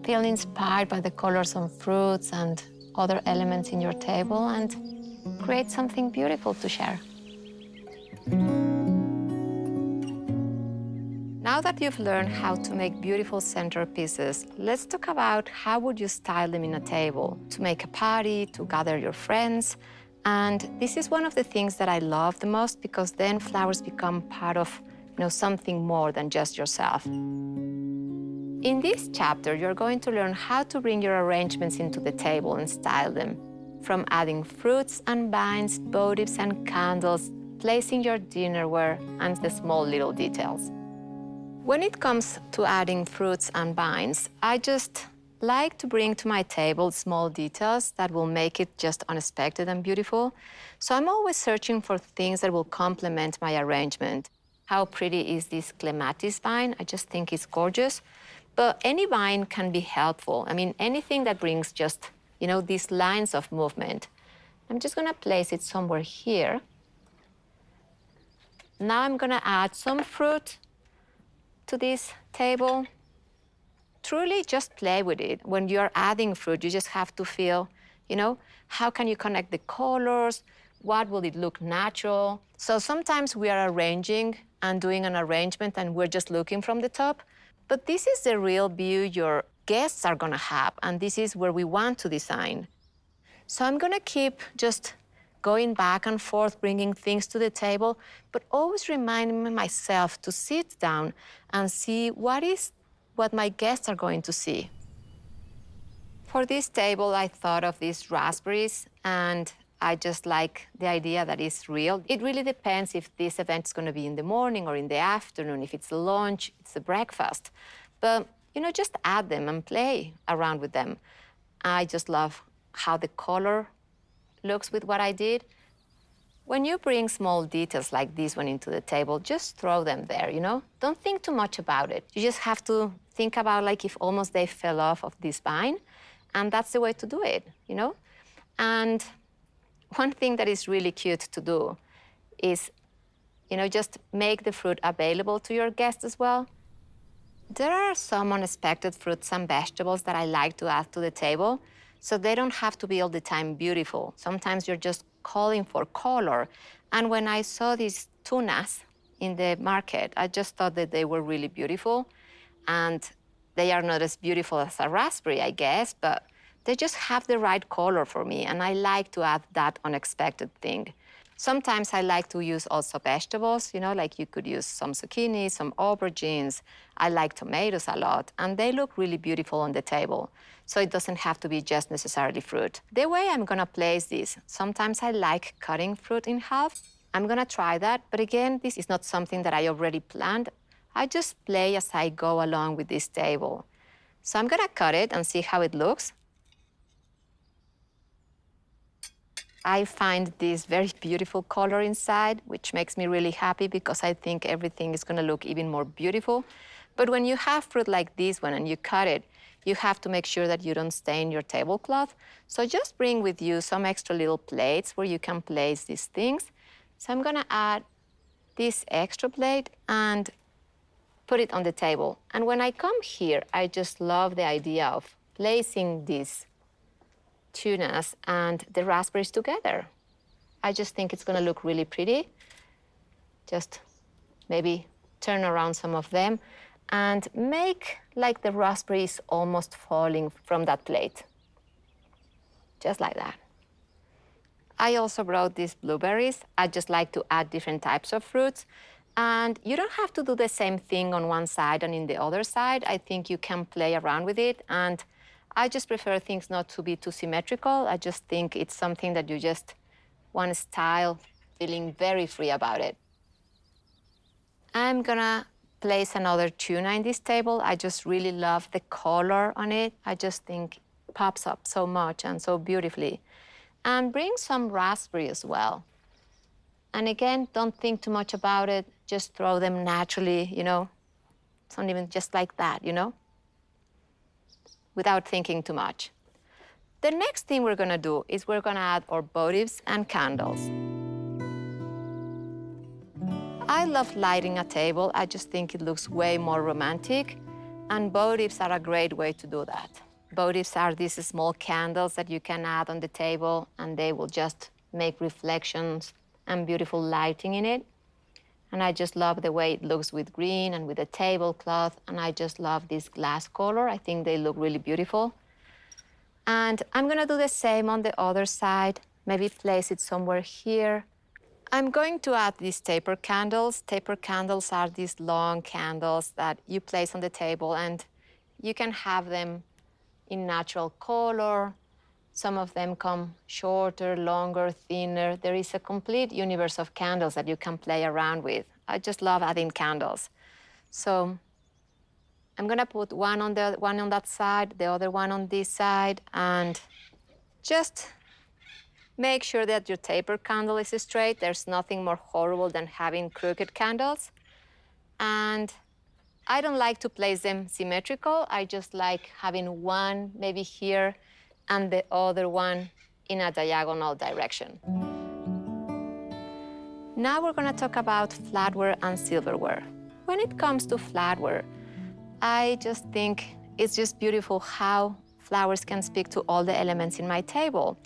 feel inspired by the colors on fruits and other elements in your table and create something beautiful to share. Now that you've learned how to make beautiful centerpieces, let's talk about how would you style them in a table to make a party, to gather your friends. And this is one of the things that I love the most because then flowers become part of something more than just yourself. In this chapter, you're going to learn how to bring your arrangements into the table and style them, from adding fruits and vines, votives and candles, placing your dinnerware, and the small little details. When it comes to adding fruits and vines, I just like to bring to my table small details that will make it just unexpected and beautiful. So I'm always searching for things that will complement my arrangement. How pretty is this clematis vine? I just think it's gorgeous. But any vine can be helpful. I mean, anything that brings just, these lines of movement. I'm just gonna place it somewhere here. Now I'm gonna add some fruit to this table. Truly just play with it. When you're adding fruit, you just have to feel, how can you connect the colors? What will it look natural? So sometimes we are arranging and doing an arrangement and we're just looking from the top. But this is the real view your guests are gonna have, and this is where we want to design. So I'm gonna keep just going back and forth, bringing things to the table, but always reminding myself to sit down and see what my guests are going to see. For this table, I thought of these raspberries, and I just like the idea that it's real. It really depends if this event is gonna be in the morning or in the afternoon, if it's a lunch, it's a breakfast. But, just add them and play around with them. I just love how the color looks with what I did. When you bring small details like this one into the table, just throw them there, Don't think too much about it. You just have to think about like if almost they fell off of this vine, and that's the way to do it, And one thing that is really cute to do is, just make the fruit available to your guests as well. There are some unexpected fruits and vegetables that I like to add to the table, so they don't have to be all the time beautiful. Sometimes you're just calling for color. And when I saw these tunas in the market, I just thought that they were really beautiful. And they are not as beautiful as a raspberry, I guess, but they just have the right color for me, and I like to add that unexpected thing. Sometimes I like to use also vegetables, like you could use some zucchini, some aubergines. I like tomatoes a lot, and they look really beautiful on the table. So it doesn't have to be just necessarily fruit. The way I'm gonna place this, sometimes I like cutting fruit in half. I'm gonna try that, but again, this is not something that I already planned. I just play as I go along with this table. So I'm gonna cut it and see how it looks. I find this very beautiful color inside, which makes me really happy because I think everything is gonna look even more beautiful. But when you have fruit like this one and you cut it, you have to make sure that you don't stain your tablecloth. So just bring with you some extra little plates where you can place these things. So I'm gonna add this extra plate and put it on the table. And when I come here, I just love the idea of placing these tunas and the raspberries together. I just think it's gonna look really pretty. Just maybe turn around some of them and make like the raspberries almost falling from that plate. Just like that. I also brought these blueberries. I just like to add different types of fruits. And you don't have to do the same thing on one side and in the other side. I think you can play around with it. And I just prefer things not to be too symmetrical. I just think it's something that you just want to style, feeling very free about it. I'm gonna place another tuna in this table. I just really love the color on it. I just think it pops up so much and so beautifully. And bring some raspberry as well. And again, don't think too much about it. Just throw them naturally, It's not even just like that, Without thinking too much. The next thing we're gonna do is we're gonna add our votives and candles. I love lighting a table. I just think it looks way more romantic. And votives are a great way to do that. Votives are these small candles that you can add on the table, and they will just make reflections and beautiful lighting in it. And I just love the way it looks with green and with the tablecloth, and I just love this glass color. I think they look really beautiful. And I'm gonna do the same on the other side, maybe place it somewhere here. I'm going to add these taper candles. Taper candles are these long candles that you place on the table, and you can have them in natural color. Some of them come shorter, longer, thinner. There is a complete universe of candles that you can play around with. I just love adding candles. So I'm gonna put one on that side, the other one on this side, and just make sure that your taper candle is straight. There's nothing more horrible than having crooked candles. And I don't like to place them symmetrical. I just like having one maybe here and the other one in a diagonal direction. Now we're gonna talk about flatware and silverware. When it comes to flatware, I just think it's just beautiful how flowers can speak to all the elements in my table.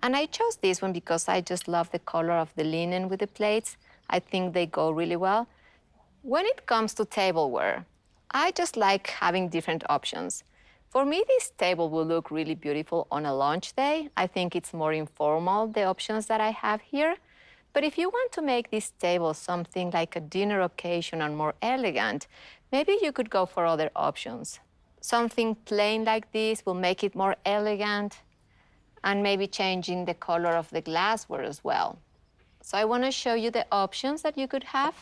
And I chose this one because I just love the color of the linen with the plates. I think they go really well. When it comes to tableware, I just like having different options. For me, this table will look really beautiful on a lunch day. I think it's more informal, the options that I have here. But if you want to make this table something like a dinner occasion and more elegant, maybe you could go for other options. Something plain like this will make it more elegant, and maybe changing the color of the glassware as well. So I want to show you the options that you could have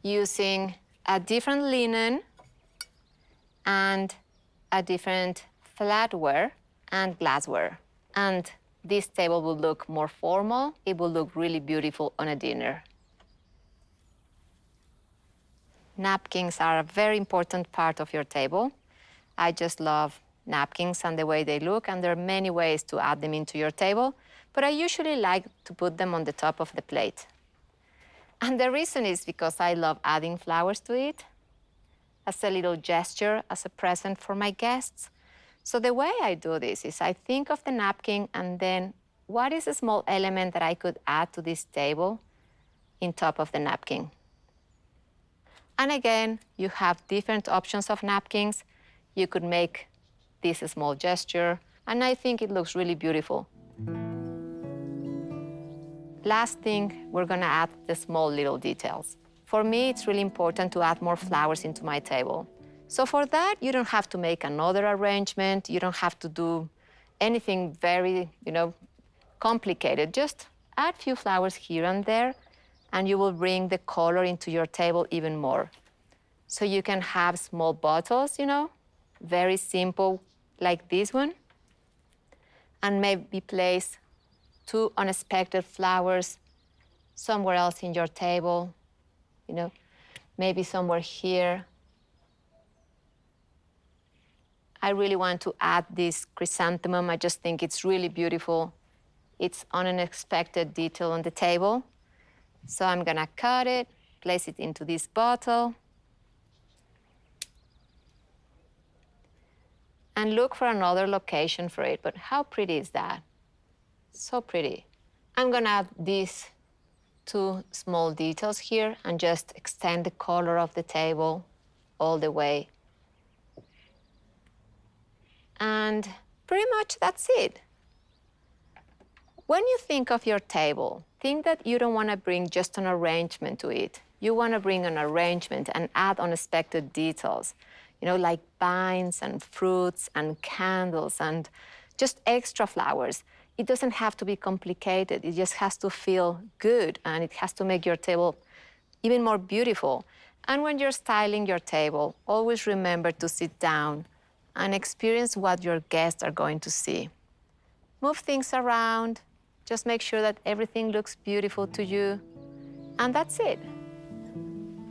using a different linen and a different flatware and glassware. And this table will look more formal. It will look really beautiful on a dinner. Napkins are a very important part of your table. I just love napkins and the way they look, and there are many ways to add them into your table, but I usually like to put them on the top of the plate. And the reason is because I love adding flowers to it as a little gesture, as a present for my guests. So the way I do this is I think of the napkin, and then what is a small element that I could add to this table in top of the napkin? And again, you have different options of napkins. You could make this a small gesture, and I think it looks really beautiful. Last thing, we're gonna add the small little details. For me, it's really important to add more flowers into my table. So for that, you don't have to make another arrangement. You don't have to do anything very, complicated. Just add a few flowers here and there, and you will bring the color into your table even more. So you can have small bottles, very simple, like this one, and maybe place 2 unexpected flowers somewhere else in your table, maybe somewhere here. I really want to add this chrysanthemum. I just think it's really beautiful. It's an unexpected detail on the table. So I'm gonna cut it, place it into this bottle, and look for another location for it. But how pretty is that? So pretty. I'm gonna add these 2 small details here and just extend the color of the table all the way. And pretty much that's it. When you think of your table, think that you don't want to bring just an arrangement to it. You want to bring an arrangement and add unexpected details, like vines and fruits and candles and just extra flowers. It doesn't have to be complicated. It just has to feel good, and it has to make your table even more beautiful. And when you're styling your table, always remember to sit down and experience what your guests are going to see. Move things around. Just make sure that everything looks beautiful to you, and that's it.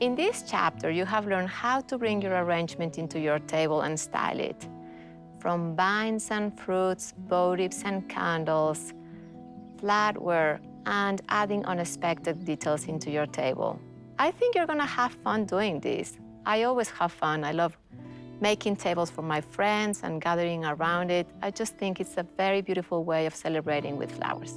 In this chapter, you have learned how to bring your arrangement into your table and style it. From vines and fruits, votives and candles, flatware, and adding unexpected details into your table. I think you're gonna have fun doing this. I always have fun. I love making tables for my friends and gathering around it. I just think it's a very beautiful way of celebrating with flowers.